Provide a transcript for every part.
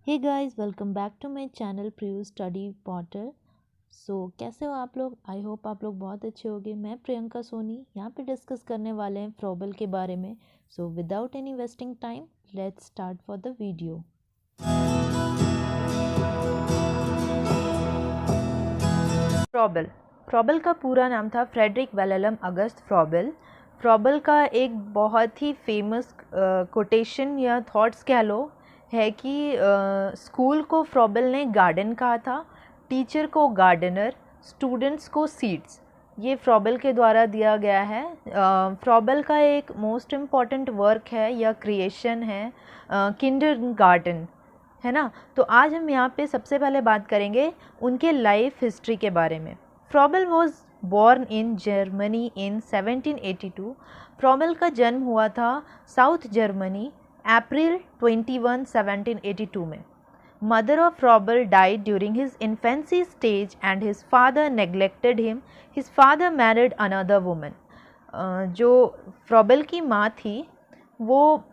Hey guys, welcome back to my channel Priyu study potter. कैसे हो आप लोग? आई होप आप लोग बहुत अच्छे होंगे। मैं प्रियंका सोनी यहाँ पे डिस्कस करने वाले हैं फ्रॉबल के बारे में। Without any wasting time, let's start for the video. Froebel Froebel का पूरा नाम था फ्रेडरिक विलेम अगस्त फ्रॉबल। फ्रॉबल का एक बहुत ही फेमस कोटेशन या थॉट्स कह लो है कि स्कूल को फ्रॉबल ने गार्डन कहा था, टीचर को गार्डनर, स्टूडेंट्स को सीड्स। ये फ्रॉबल के द्वारा दिया गया है। फ्रॉबल का एक मोस्ट इम्पॉर्टेंट वर्क है या क्रिएशन है किंडरगार्टन, है ना। तो आज हम यहाँ पे सबसे पहले बात करेंगे उनके लाइफ हिस्ट्री के बारे में। Froebel was born in Germany in 1782। Froebel का जन्म हुआ था साउथ जर्मनी अप्रैल 21, 1782 में। Mother of Froebel died during his infancy stage and his father neglected him. His father married another woman. जो फ्रॉबल की माँ थी वो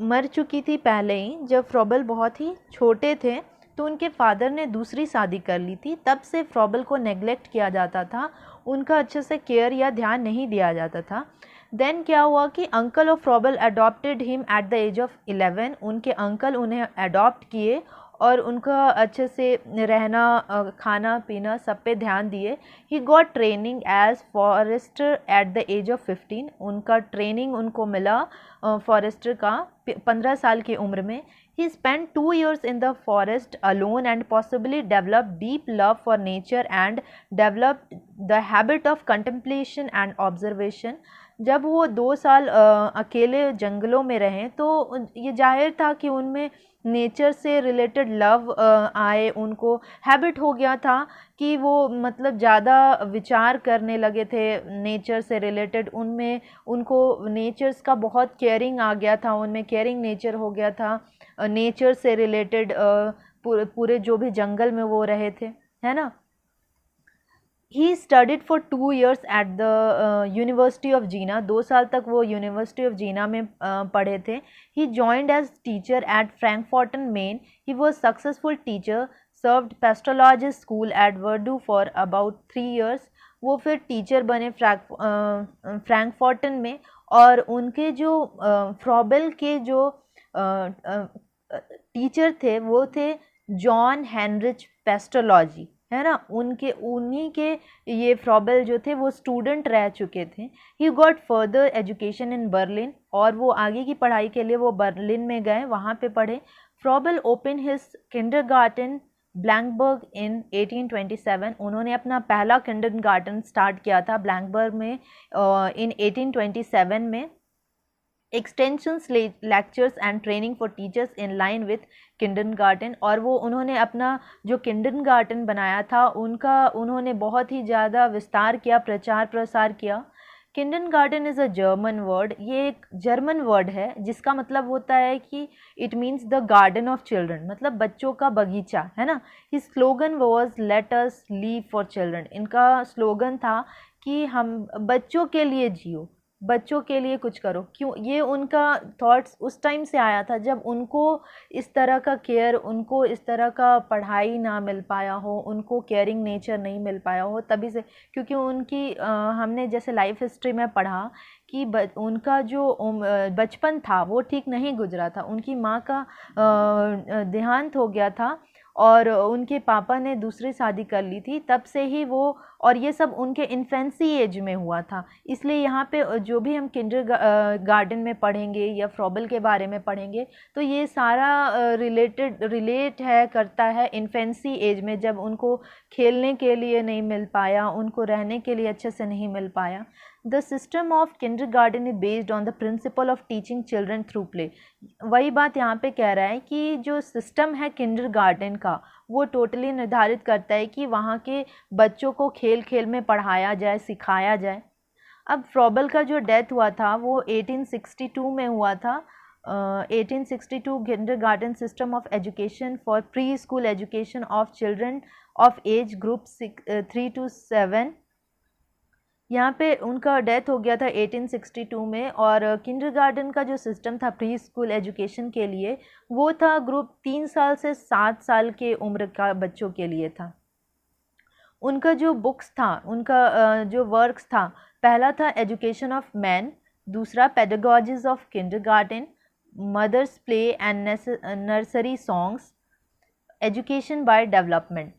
मर चुकी थी पहले ही। जब फ्रॉबल बहुत ही छोटे थे तो उनके फादर ने दूसरी शादी कर ली थी। तब से फ्रॉबल को नेग्लेक्ट किया जाता था, उनका अच्छे से केयर या ध्यान नहीं दिया जाता था। देन क्या हुआ कि uncle of Froebel adopted him at the age of 11। उनके अंकल उन्हें अडॉप्ट किए और उनका अच्छे से रहना, खाना पीना सब पे ध्यान दिए। He got training as forester at the age of 15। उनका ट्रेनिंग उनको मिला फॉरेस्टर का 15 साल की उम्र में। He spent 2 years in the forest alone and possibly developed deep love for nature and developed the habit of contemplation and observation. जब वो 2 साल अकेले जंगलों में रहें तो ये जाहिर था कि उनमें नेचर से रिलेटेड लव आए। उनको हैबिट हो गया था कि वो मतलब ज़्यादा विचार करने लगे थे नेचर से रिलेटेड। उनमें उनको नेचर्स का बहुत केयरिंग आ गया था, उनमें केयरिंग नेचर हो गया था। नेचर से रिलेटेड पूरे जो भी जंगल में वो रहे थे, है ना। He studied for 2 years at the university of Jena. 2 साल तक वो यूनिवर्सिटी ऑफ जीना में पढ़े थे। He joined as teacher at Frankfurt am Main. He was successful teacher, served Pestalozzi school at Yverdon for about 3 years। वो फिर टीचर बने फ्रैंकफर्टन में। और उनके जो फ्रॉबल के जो टीचर थे वो थे जॉन हेनरिच पेस्टोलॉजी, है ना। उन्हीं के ये फ्रॉबल जो थे वो स्टूडेंट रह चुके थे। He got further education in Berlin. और वो आगे की पढ़ाई के लिए वो बर्लिन में गए, वहाँ पे पढ़े। फ्रॉबल ओपन हिज किंडरगार्टन ब्लैंकबर्ग इन 1827। उन्होंने अपना पहला किंडरगार्टन स्टार्ट किया था ब्लैंकबर्ग में इन 1827 में। Extensions lectures and training for teachers in line with kindergarten. और वो उन्होंने अपना जो किंडरगार्टन बनाया था उनका उन्होंने बहुत ही ज़्यादा विस्तार किया, प्रचार प्रसार किया। Kindergarten is a German word. ये एक जर्मन वर्ड है जिसका मतलब होता है कि it means the garden of children, मतलब बच्चों का बगीचा, है ना। His slogan was let us leave for children. इनका स्लोगन था कि हम बच्चों के लिए जियो, बच्चों के लिए कुछ करो। क्यों? ये उनका थॉट्स उस टाइम से आया था जब उनको इस तरह का केयर, उनको इस तरह का पढ़ाई ना मिल पाया हो, उनको केयरिंग नेचर नहीं मिल पाया हो, तभी से। क्योंकि उनकी हमने जैसे लाइफ हिस्ट्री में पढ़ा कि उनका जो बचपन था वो ठीक नहीं गुजरा था। उनकी माँ का देहांत हो गया था और उनके पापा ने दूसरी शादी कर ली थी। तब से ही वो, और ये सब उनके इन्फेंसी एज में हुआ था। इसलिए यहाँ पे जो भी हम गार्डन में पढ़ेंगे या फ्रॉबल के बारे में पढ़ेंगे तो ये सारा रिलेट है करता है इन्फेंसी एज में, जब उनको खेलने के लिए नहीं मिल पाया, उनको रहने के लिए अच्छे से नहीं मिल पाया। The system of kindergarten is based on the principle of teaching children through play. वही बात यहाँ पे कह रहा है कि जो सिस्टम है किंडरगार्टन का वो टोटली निर्धारित करता है कि वहाँ के बच्चों को खेल खेल में पढ़ाया जाए, सिखाया जाए। अब फ्रॉबल का जो डेथ हुआ था वो 1862 में हुआ था। 1862 kindergarten system of education for pre school education of children of age group 3 to 7 यहाँ पे उनका डेथ हो गया था 1862 में। और किंडरगार्टन का जो सिस्टम था प्री स्कूल एजुकेशन के लिए, वो था ग्रुप 3 साल से 7 साल के उम्र का बच्चों के लिए था। उनका जो बुक्स था, उनका जो वर्क्स था, पहला था एजुकेशन ऑफ मैन, दूसरा pedagogies of kindergarten, mothers play and nursery songs, education by development.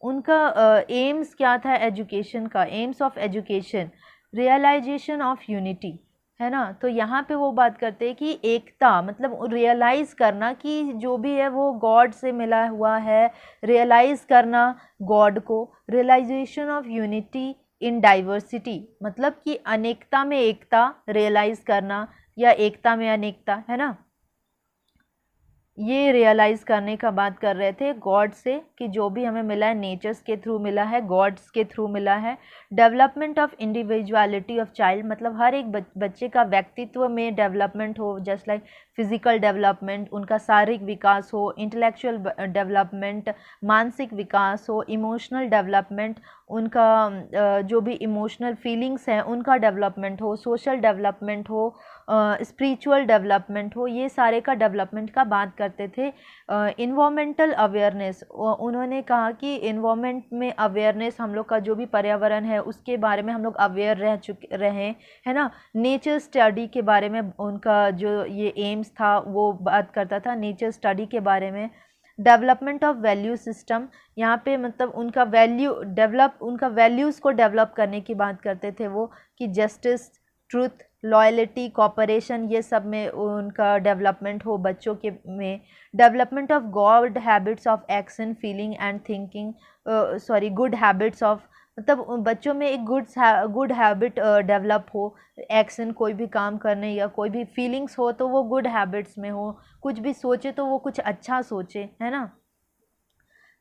उनका एम्स क्या था एजुकेशन का? Aims of education realisation of unity, है ना। तो यहाँ पे वो बात करते हैं कि एकता, मतलब रियलाइज़ करना कि जो भी है वो गॉड से मिला हुआ है, रियलाइज़ करना गॉड को, realisation of unity in diversity, मतलब कि अनेकता में एकता रियलाइज़ करना, या एकता में अनेकता, है ना। ये रियलाइज़ करने का बात कर रहे थे गॉड से, कि जो भी हमें मिला है नेचर्स के थ्रू मिला है, गॉड्स के थ्रू मिला है। Development of individuality of child, मतलब हर एक बच्चे का व्यक्तित्व में डेवलपमेंट हो, जस्ट लाइक फिजिकल डेवलपमेंट, उनका शारीरिक विकास हो, इंटेलेक्चुअल डेवलपमेंट, मानसिक विकास हो, इमोशनल डेवलपमेंट, उनका जो भी इमोशनल फीलिंग्स हैं उनका डेवलपमेंट हो, सोशल डेवलपमेंट हो, स्पिरिचुअल डेवलपमेंट हो, ये सारे का डेवलपमेंट का बात करते थे। इन्वामेंटल अवेयरनेस, उन्होंने कहा कि इन्वामेंट में अवेयरनेस, हम लोग का जो भी पर्यावरण है उसके बारे में हम लोग अवेयर रहे, है ना। नेचर स्टडी के बारे में उनका जो ये एम्स था वो बात करता था, नेचर स्टडी के बारे में। डेवलपमेंट ऑफ वैल्यू सिस्टम, यहाँ पे मतलब उनका उनका वैल्यूज़ को डेवलप करने की बात करते थे वो, कि जस्टिस, ट्रुथ, लॉयल्टी, कॉपरेशन, ये सब में उनका डेवलपमेंट हो बच्चों के में। Development of God habits of action, feeling and thinking, good habits of, मतलब बच्चों में एक गुड हैबिट डेवलप हो, एक्शन कोई भी काम करने या कोई भी फीलिंग्स हो तो वो गुड हैबिट्स में हो, कुछ भी सोचे तो वो कुछ अच्छा सोचे, है ना।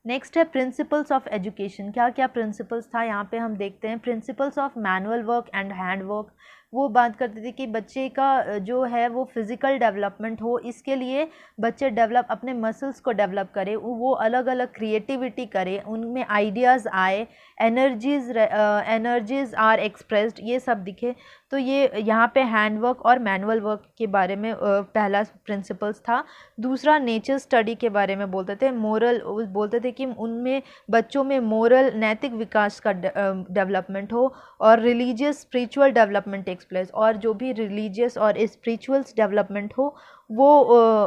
नेक्स्ट है प्रिंसिपल्स ऑफ एजुकेशन। क्या क्या प्रिंसिपल्स था यहाँ पे हम देखते हैं। Principles of manual work and hand work, वो बात करते थे कि बच्चे का जो है वो फिज़िकल डेवलपमेंट हो, इसके लिए बच्चे अपने मसल्स को डेवलप करे, वो अलग अलग क्रिएटिविटी करे, उनमें आइडियाज़ आए, एनर्जीज़ आर एक्सप्रेस्ड, ये सब दिखे। तो ये यहाँ पे हैंड वर्क और मैनुअल वर्क के बारे में पहला प्रिंसिपल्स था। दूसरा नेचर स्टडी के बारे में बोलते थे, मोरल, बोलते थे कि उनमें बच्चों में मोरल, नैतिक विकास का डेवलपमेंट हो, और religious spiritual development takes place, और जो भी रिलीजियस और स्पिरिचुअल्स डेवलपमेंट हो वो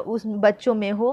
उस बच्चों में हो।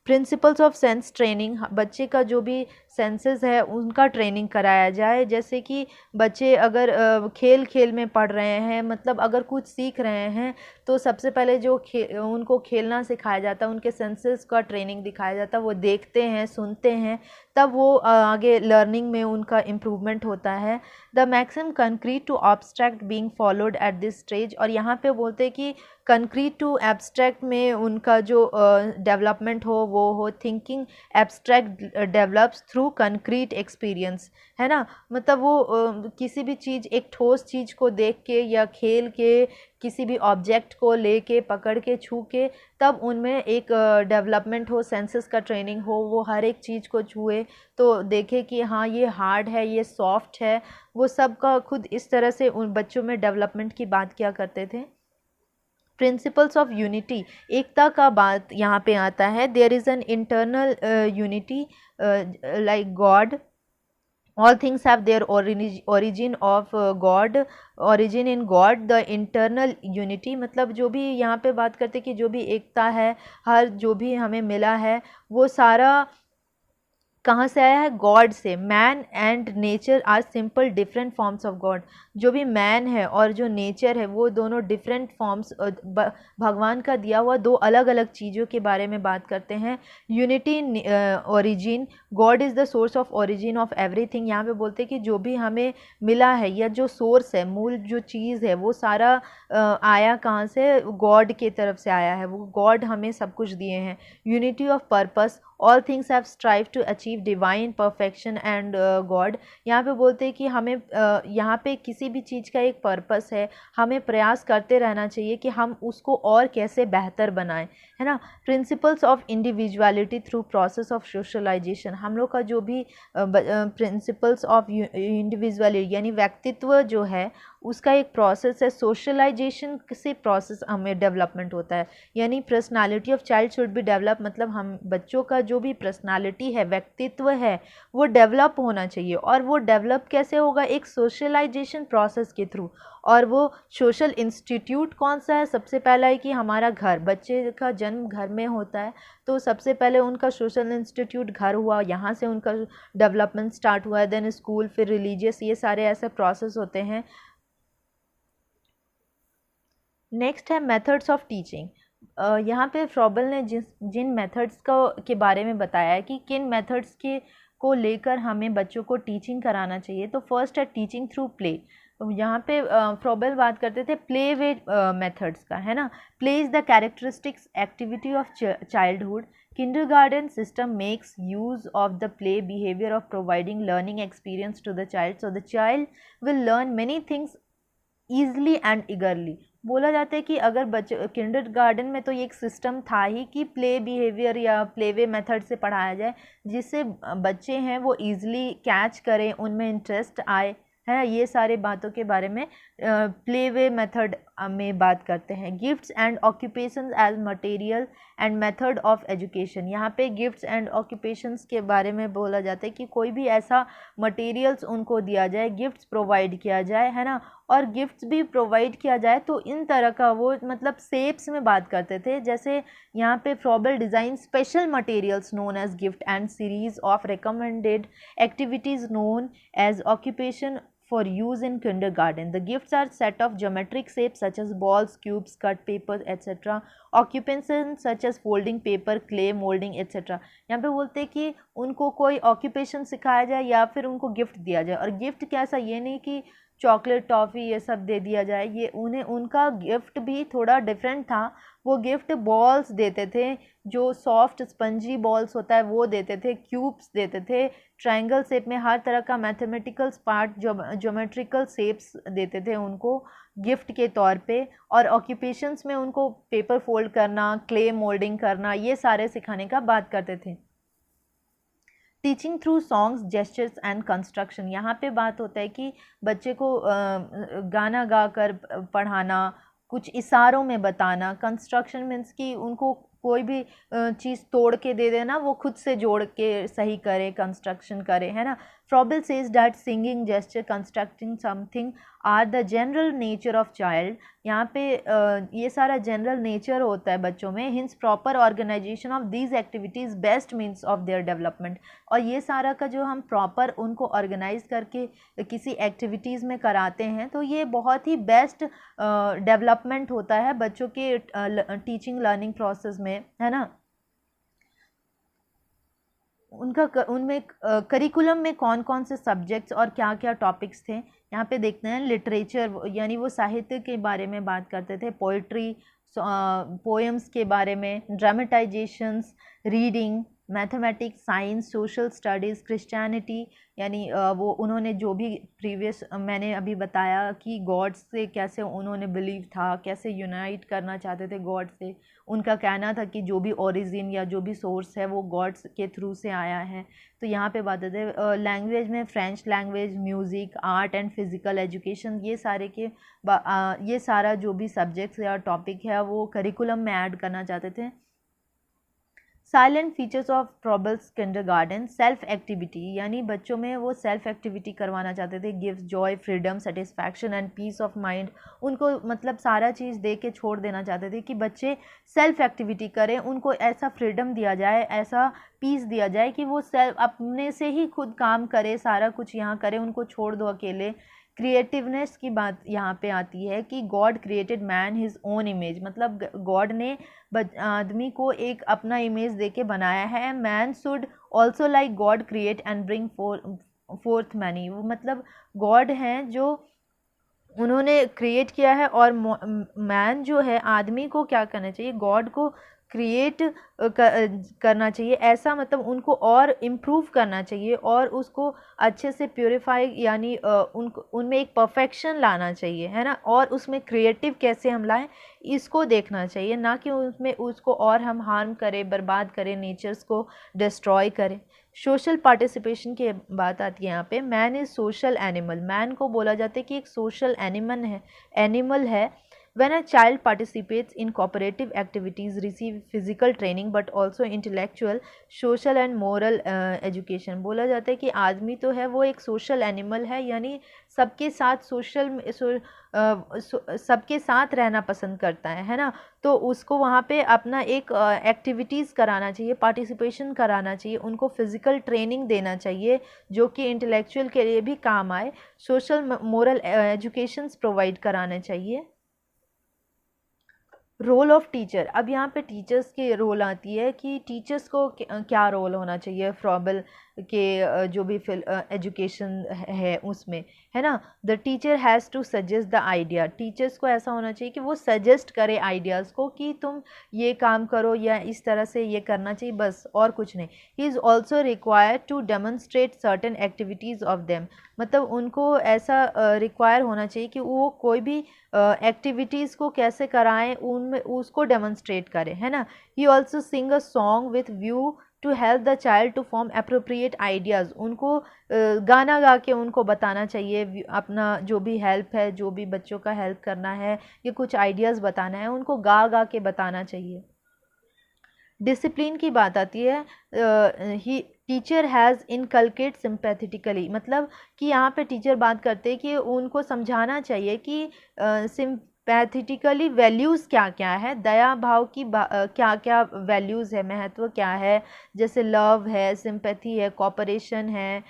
प्रिंसिपल्स ऑफ सेंस ट्रेनिंग, बच्चे का जो भी सेंसेस है उनका ट्रेनिंग कराया जाए। जैसे कि बच्चे अगर खेल खेल में पढ़ रहे हैं, मतलब अगर कुछ सीख रहे हैं तो सबसे पहले जो उनको खेलना सिखाया जाता है, उनके सेंसेस का ट्रेनिंग दिखाया जाता है, वो देखते हैं, सुनते हैं, तब वो आगे लर्निंग में उनका इम्प्रूवमेंट होता है। The maximum concrete to abstract being followed at this stage, और यहाँ पे बोलते हैं कि कंक्रीट टू एब्स्ट्रैक्ट में उनका जो डेवलपमेंट हो वो हो thinking abstract develops through concrete experience, है ना। मतलब वो किसी भी चीज़, एक ठोस चीज़ को देख के या खेल के, किसी भी ऑब्जेक्ट को लेके, पकड़ के, छू के, तब उनमें एक डेवलपमेंट हो, सेंसेस का ट्रेनिंग हो, वो हर एक चीज़ को छुए तो देखे कि हाँ ये हार्ड है, ये सॉफ्ट है, वो सब का खुद इस तरह से उन बच्चों में डेवलपमेंट की बात किया करते थे। प्रिंसिपल्स ऑफ यूनिटी, एकता का बात यहाँ पे आता है। There is an internal unity like God, all things have their origin of God, origin in God, the internal unity, मतलब जो भी यहाँ पे बात करते कि जो भी एकता है, हर जो भी हमें मिला है वो सारा कहाँ से आया है? गॉड से। Man and nature are simple different forms of God, जो भी मैन है और जो नेचर है वो दोनों डिफरेंट फॉर्म्स, भगवान का दिया हुआ दो अलग अलग चीज़ों के बारे में बात करते हैं। Unity in origin, God is the source of origin of everything, यहाँ पे बोलते हैं कि जो भी हमें मिला है या जो सोर्स है, मूल जो चीज़ है, वो सारा आया कहाँ से? गॉड के तरफ से आया है, वो गॉड हमें सब कुछ दिए हैं। Unity of purpose, all things have strive to achieve divine perfection and God. यहाँ पे बोलते हैं कि हमें यहाँ पे किसी भी चीज़ का एक पर्पस है, हमें प्रयास करते रहना चाहिए कि हम उसको और कैसे बेहतर बनाएं, है ना। Principles of individuality through process of socialisation, हम लोग का जो भी प्रिंसिपल्स ऑफ इंडिविजुअलिटी यानी व्यक्तित्व जो है उसका एक प्रोसेस है, सोशलाइजेशन से प्रोसेस हमें डेवलपमेंट होता है, यानी personality of child should be develop, मतलब हम बच्चों का जो भी पर्सनालिटी है, व्यक्तित्व है, वो डेवलप होना चाहिए। और वो डेवलप कैसे होगा, एक सोशलाइजेशन प्रोसेस के थ्रू। और वो सोशल इंस्टीट्यूट कौन सा है, सबसे पहला है कि हमारा घर, बच्चे का जन्म घर में होता है, तो सबसे पहले उनका सोशल इंस्टीट्यूट घर हुआ, यहाँ से उनका डेवलपमेंट स्टार्ट हुआ है, देन स्कूल, फिर रिलीजियस, ये सारे ऐसे प्रोसेस होते हैं। नेक्स्ट है मेथड्स ऑफ टीचिंग। यहाँ पे फ्रॉबल ने जिन मेथड्स के बारे में बताया है कि किन मेथड्स के को लेकर हमें बच्चों को टीचिंग कराना चाहिए, तो फर्स्ट है टीचिंग थ्रू प्ले। तो यहाँ पे फ्रॉबल बात करते थे प्ले वे मेथड्स का, है ना। Play is the characteristics activity of childhood. Kindergarten system makes use of the play behavior of providing learning experience to the child, so the child will learn many things easily and eagerly। बोला जाता है कि अगर बच्चे Kinder garden में तो ये एक सिस्टम था ही कि प्ले बिहेवियर या प्ले वे मेथड से पढ़ाया जाए, जिससे बच्चे हैं वो ईज़िली कैच करें, उनमें इंटरेस्ट आए, है। ये सारे बातों के बारे में प्ले वे मेथड में बात करते हैं। Gifts and occupations as material and method of education. यहाँ पे गिफ्ट्स एंड ऑक्यूपेशंस के बारे में बोला जाता है कि कोई भी ऐसा मटेरियल्स उनको दिया जाए, गिफ्ट्स प्रोवाइड किया जाए, है ना। और गिफ्ट्स भी प्रोवाइड किया जाए तो इन तरह का वो मतलब शेप्स में बात करते थे, जैसे यहाँ पे Froebel design special materials known as gift and series of recommended activities known as occupation for use in kindergarten. The gifts are set of geometric shapes such as balls, cubes, cut papers, etc. Occupations such as folding paper, clay, molding, etc. यहाँ पे बोलते हैं कि उनको कोई occupation सिखाया जाए या फिर उनको गिफ्ट दिया जाए। और गिफ्ट कैसा, ये नहीं कि चॉकलेट, टॉफ़ी ये सब दे दिया जाए, ये उन्हें उनका गिफ्ट भी थोड़ा डिफरेंट था। वो गिफ्ट बॉल्स देते थे, जो सॉफ्ट स्पंजी बॉल्स होता है वो देते थे, क्यूब्स देते थे, ट्रायंगल शेप में हर तरह का मैथमेटिकल पार्ट, ज्योमेट्रिकल शेप्स देते थे उनको गिफ्ट के तौर पे। और ऑक्यूपेशंस में उनको पेपर फोल्ड करना, क्ले मोल्डिंग करना, ये सारे सिखाने का बात करते थे। Teaching through songs, gestures and construction. यहाँ पे बात होता है कि बच्चे को गाना गा कर पढ़ाना, कुछ इशारों में बताना। कंस्ट्रक्शन मीन्स कि उनको कोई भी चीज़ तोड़ के दे देना, वो खुद से जोड़ के सही करे, कंस्ट्रक्शन करे, है ना। Froebel says that singing, gesture, constructing something are the general nature of child. यहाँ पे ये सारा जनरल नेचर होता है बच्चों में। Hence proper organisation of these activities best means of their development. और ये सारा का जो हम प्रॉपर उनको ऑर्गेनाइज करके किसी एक्टिविटीज़ में कराते हैं तो ये बहुत ही बेस्ट डेवलपमेंट होता है बच्चों के टीचिंग लर्निंग प्रोसेस में, है ना। उनमें करिकुलम में कौन कौन से सब्जेक्ट्स और क्या क्या टॉपिक्स थे, यहाँ पे देखते हैं। लिटरेचर यानी वो साहित्य के बारे में बात करते थे, पोइट्री, पोएम्स के बारे में, dramatisations, reading, mathematics, science, social studies, Christianity, यानी वो उन्होंने जो भी प्रीवियस मैंने अभी बताया कि गॉड से कैसे उन्होंने बिलीव था, कैसे यूनाइट करना चाहते थे गॉड से। उनका कहना था कि जो भी ओरिजिन या जो भी सोर्स है वो गॉड्स के थ्रू से आया है। तो यहाँ पे बात होती है लैंग्वेज में French language, music, art and physical education, ये सारे के ये सारा जो भी सब्जेक्ट्स या टॉपिक है वो करिकुलम में ऐड करना चाहते थे। Silent features of Froebel's kindergarten, self activity, यानी बच्चों में वो सेल्फ एक्टिविटी करवाना चाहते थे। Gives joy, freedom, satisfaction and peace of mind. उनको मतलब सारा चीज़ दे के छोड़ देना चाहते थे कि बच्चे सेल्फ एक्टिविटी करें, उनको ऐसा फ्रीडम दिया जाए, ऐसा पीस दिया जाए कि वो सेल्फ अपने से ही खुद काम करे, सारा कुछ यहाँ करे, उनको छोड़ दो अकेले। क्रिएटिवनेस की बात यहाँ पे आती है कि God created man his own image, मतलब गॉड ने आदमी को एक अपना इमेज देके बनाया है। Man should also like God create and bring fourth many. वो मतलब गॉड हैं जो उन्होंने क्रिएट किया है, और मैन जो है आदमी को क्या करना चाहिए, गॉड को क्रिएट करना चाहिए, ऐसा मतलब उनको और इम्प्रूव करना चाहिए और उसको अच्छे से प्योरीफाई यानी उनको उनमें एक परफेक्शन लाना चाहिए, है ना। और उसमें क्रिएटिव कैसे हम लाएं इसको देखना चाहिए, ना कि उसमें उसको और हम हार्म करें, बर्बाद करें, नेचर्स को डिस्ट्रॉय करें। सोशल पार्टिसिपेशन की बात आती है यहाँ पे। Man is social animal, man को बोला जाता है कि एक सोशल एनिमल है। When a child participates in cooperative activities, receive physical training but also intellectual, social and moral education। बोला जाता है कि आदमी तो है वो एक सोशल एनिमल है, यानी सबके साथ सबके साथ रहना पसंद करता है ना। तो उसको वहाँ पे अपना एक एक्टिविटीज़ कराना चाहिए, पार्टिसिपेशन कराना चाहिए, उनको फिज़िकल ट्रेनिंग देना चाहिए जो कि इंटेलेक्चुअल के लिए भी काम आए। सोशल मोरल एजुकेशंस प्रोवाइड कराने चाहिए। रोल ऑफ टीचर, अब यहाँ पे टीचर्स की रोल आती है कि टीचर्स को क्या रोल होना चाहिए फ्रॉबल के जो भी एजुकेशन है उसमें, है ना। The teacher has to suggest the idea, teachers को ऐसा होना चाहिए कि वो सजेस्ट करे आइडियाज़ को कि तुम ये काम करो या इस तरह से ये करना चाहिए, बस और कुछ नहीं। He is also required to demonstrate certain activities of them, मतलब उनको ऐसा रिक्वायर होना चाहिए कि वो कोई भी एक्टिविटीज़ को कैसे कराएं, उनमें उसको डेमोन्स्ट्रेट करें, है ना। He also sing a song with view to help the child to form appropriate ideas, उनको गाना गा के उनको बताना चाहिए अपना जो भी हेल्प है, जो भी बच्चों का हेल्प करना है या कुछ आइडियाज़ बताना है, उनको गा गा के बताना चाहिए। डिसिप्लिन की बात आती है, ही टीचर हैज़ इनकलकेट सिंपैथेटिकली, मतलब कि यहाँ पे टीचर बात करते हैं कि उनको समझाना चाहिए कि सिंपैथेटिकली वैल्यूज़ क्या क्या है, दया भाव की क्या क्या वैल्यूज़ है, महत्व क्या है, जैसे लव है, सिंपैथी है, कोऑपरेशन है,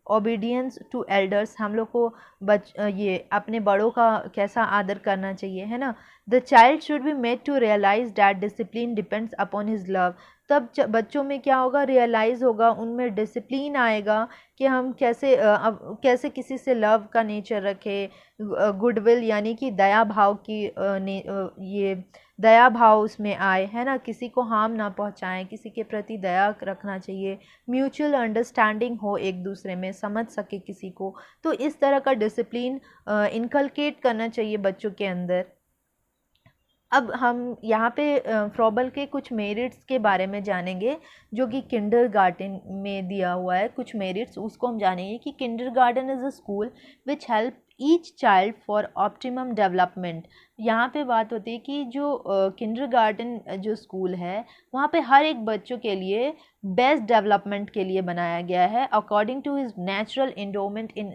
ओबीडियंस टू एल्डर्स, हम लोग को ये अपने बड़ों का कैसा आदर करना चाहिए, है ना। The child should be made to realise that discipline depends upon his love, तब बच्चों में क्या होगा, रियलाइज़ होगा, उनमें डिसिप्लिन आएगा कि हम कैसे किसी से लव का नेचर रखें, गुडविल यानी कि दया भाव की ये दया भाव उसमें आए, है ना, किसी को हार्म ना पहुंचाएं, किसी के प्रति दया रखना चाहिए, म्यूचुअल अंडरस्टैंडिंग हो, एक दूसरे में समझ सके किसी को, तो इस तरह का डिसिप्लिन इनकलकेट करना चाहिए बच्चों के अंदर। अब हम यहाँ पे फ्रॉबल के कुछ मेरिट्स के बारे में जानेंगे जो कि किंडरगार्टन में दिया हुआ है, कुछ मेरिट्स उसको हम जानेंगे कि kindergarten is a school which help each child for optimum development. यहाँ पे बात होती है कि जो किंडरगार्टन जो स्कूल है वहाँ पे हर एक बच्चों के लिए बेस्ट डेवलपमेंट के लिए बनाया गया है according to his natural endowment in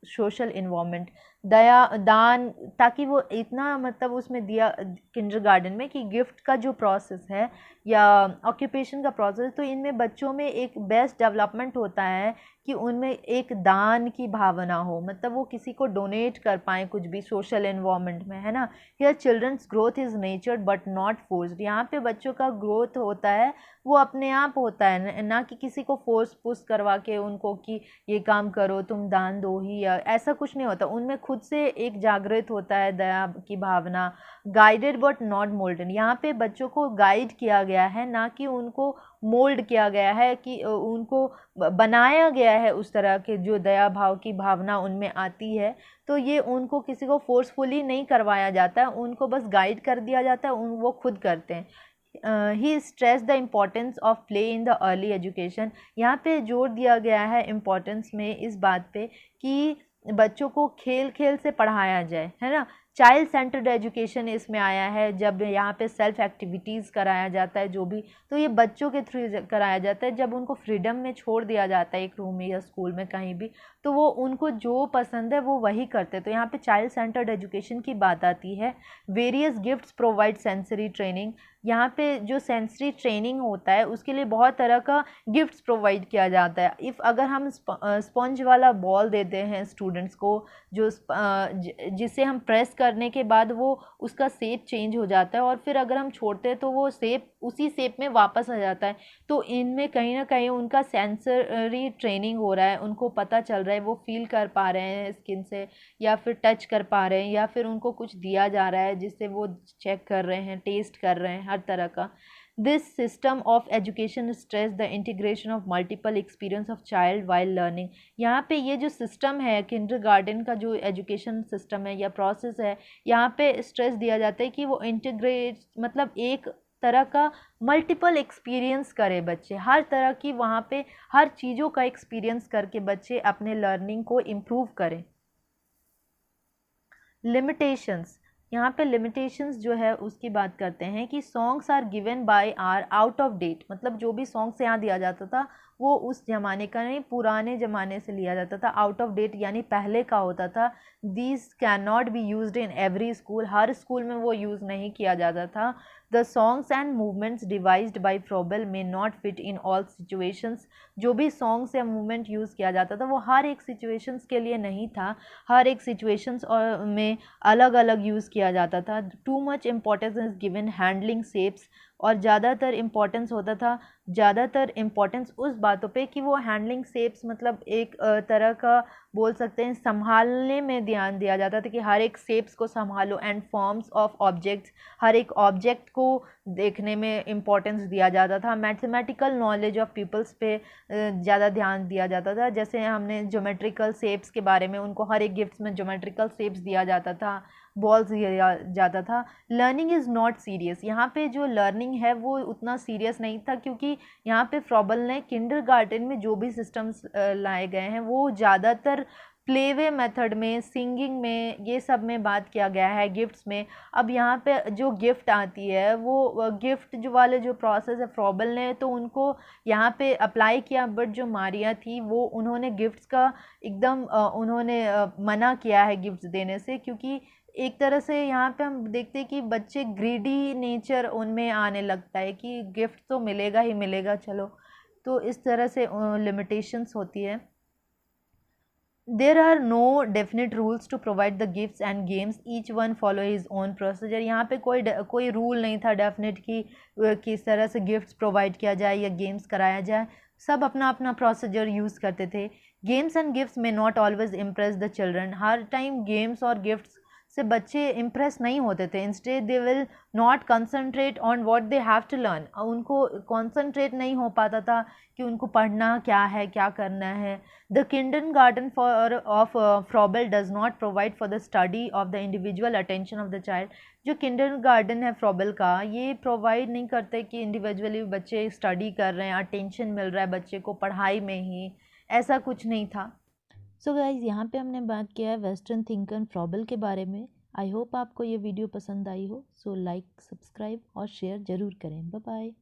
social environment, दया दान, ताकि वो इतना मतलब उसमें दिया किंडरगार्टन में कि गिफ्ट का जो प्रोसेस है या ऑक्यूपेशन का प्रोसेस, तो इनमें बच्चों में एक बेस्ट डेवलपमेंट होता है कि उनमें एक दान की भावना हो, मतलब वो किसी को डोनेट कर पाएँ कुछ भी सोशल इन्वायरमेंट में, है ना। Here children's growth is nurtured but not forced, यहाँ पे बच्चों का ग्रोथ होता है वो अपने आप होता है, ना कि किसी को फोर्स पुश करवा के उनको कि ये काम करो, तुम दान दो ही, या ऐसा कुछ नहीं होता, उनमें खुद से एक जागृत होता है दया की भावना। गाइडेड बट नॉट मोल्डन, यहाँ पे बच्चों को गाइड किया गया है, ना कि उनको मोल्ड किया गया है, कि उनको बनाया गया है उस तरह के जो दया भाव की भावना उनमें आती है, तो ये उनको किसी को फोर्सफुली नहीं करवाया जाता है, उनको बस गाइड कर दिया जाता है, वो खुद करते हैं। He stress the importance of play in the early education, यहाँ पे जोर दिया गया है इम्पोर्टेंस में इस बात पे कि बच्चों को खेल खेल से पढ़ाया जाए, है ना। चाइल्ड सेंटर्ड एजुकेशन इसमें आया है, जब यहाँ पे सेल्फ एक्टिविटीज़ कराया जाता है जो भी, तो ये बच्चों के थ्रू कराया जाता है, जब उनको फ्रीडम में छोड़ दिया जाता है एक रूम में या स्कूल में कहीं भी, तो वो उनको जो पसंद है वो वही करते हैं, तो यहाँ पे चाइल्ड सेंटर्ड एजुकेशन की बात आती है। Various gifts provide sensory training, यहाँ पे जो सेंसरी ट्रेनिंग होता है उसके लिए बहुत तरह का गिफ्ट्स प्रोवाइड किया जाता है। इफ़ अगर हम स्पंज वाला बॉल देते हैं स्टूडेंट्स को, जो जिसे हम प्रेस करने के बाद वो उसका शेप चेंज हो जाता है, और फिर अगर हम छोड़ते हैं तो वो शेप उसी शेप में वापस आ जाता है। तो इनमें कहीं ना कहीं उनका सेंसरी ट्रेनिंग हो रहा है, उनको पता चल रहा है, वो फील कर पा रहे हैं स्किन से, या फिर टच कर पा रहे हैं, या फिर उनको कुछ दिया जा रहा है जिससे वो चेक कर रहे हैं, टेस्ट कर रहे हैं, हर तरह का। This system of education stress the integration of multiple experience of child while learning. यहाँ पे ये जो सिस्टम है किंडरगार्टन का, जो एजुकेशन सिस्टम है या प्रोसेस है, यहाँ पे स्ट्रेस दिया जाता है कि वो इंटीग्रेट मतलब एक तरह का मल्टीपल एक्सपीरियंस करे बच्चे, हर तरह की वहाँ पे हर चीज़ों का एक्सपीरियंस करके बच्चे अपने लर्निंग को इम्प्रूव करें। लिमिटेशंस, यहाँ पे लिमिटेशंस जो है उसकी बात करते हैं कि songs are given by are out of date, मतलब जो भी सॉन्ग्स यहाँ दिया जाता था वो उस ज़माने का नहीं, पुराने ज़माने से लिया जाता था। आउट ऑफ डेट यानी पहले का होता था। These can not be used in every school, हर स्कूल में वो यूज़ नहीं किया जाता था। The songs and movements devised by Froebel may not fit in all situations, जो भी सॉन्ग्स या मूवमेंट यूज़ किया जाता था वो हर एक सिचुएशंस के लिए नहीं था, हर एक सिचुएशंस में अलग अलग यूज़ किया जाता था। Too much importance is given handling shapes, और ज़्यादातर इम्पोर्टेंस होता था, ज़्यादातर इम्पोर्टेंस उस बातों पे कि वो हैंडलिंग शेप्स मतलब एक तरह का बोल सकते हैं संभालने में ध्यान दिया जाता था कि हर एक शेप्स को संभालो, एंड फॉर्म्स ऑफ ऑब्जेक्ट्स, हर एक ऑब्जेक्ट को देखने में इम्पोर्टेंस दिया जाता था। मैथमेटिकल नॉलेज ऑफ पीपल्स पे ज़्यादा ध्यान दिया जाता था। जैसे हमने ज्योमेट्रिकल शेप्स के बारे में, उनको हर एक गिफ्ट्स में ज्योमेट्रिकल शेप्स दिया जाता था, बॉल्स दिया जाता था। लर्निंग इज़ नॉट सीरियस, यहाँ पे जो लर्निंग है वो उतना सीरियस नहीं था, क्योंकि यहाँ पे फ्रॉबल ने किंडरगार्टन में जो भी सिस्टम्स लाए गए हैं वो ज़्यादातर प्लेवे मेथड में, सिंगिंग में, ये सब में बात किया गया है, गिफ्ट्स में। अब यहाँ पे जो गिफ्ट आती है वो गिफ्ट जो वाले जो प्रोसेस है फ्रॉबल ने तो उनको यहाँ पे अप्लाई किया, बट जो मारिया थी वो उन्होंने गिफ्ट्स का एकदम उन्होंने मना किया है गिफ्ट्स देने से, क्योंकि एक तरह से यहाँ पे हम देखते हैं कि बच्चे ग्रीडी नेचर उनमें आने लगता है कि गिफ्ट तो मिलेगा ही मिलेगा चलो, तो इस तरह से लिमिटेशंस होती है। There are no definite rules to provide the gifts and games, each one follow his own procedure. यहाँ पे कोई रूल नहीं था डेफिनेट कि किस तरह से गिफ्ट्स प्रोवाइड किया जाए या गेम्स कराया जाए, सब अपना अपना प्रोसीजर यूज़ करते थे। Games and gifts may not always impress the children, हर टाइम गेम्स और गिफ्ट्स से बच्चे इम्प्रेस नहीं होते थे। Instead they will not concentrate on what they have to learn, उनको कंसंट्रेट नहीं हो पाता था कि उनको पढ़ना क्या है, क्या करना है। The kindergarten of Froebel does not provide for the study of the individual attention of the child, जो किंडरगार्टन है फ्रॉबेल का ये प्रोवाइड नहीं करते कि इंडिविजुअली बच्चे स्टडी कर रहे हैं, अटेंशन मिल रहा है बच्चे को पढ़ाई में ही, ऐसा कुछ नहीं था। सो गाइज यहाँ पे हमने बात किया है वेस्टर्न थिंकर फ्रॉबेल के बारे में। आई होप आपको ये वीडियो पसंद आई हो। सो लाइक, सब्सक्राइब और शेयर ज़रूर करें। Bye bye.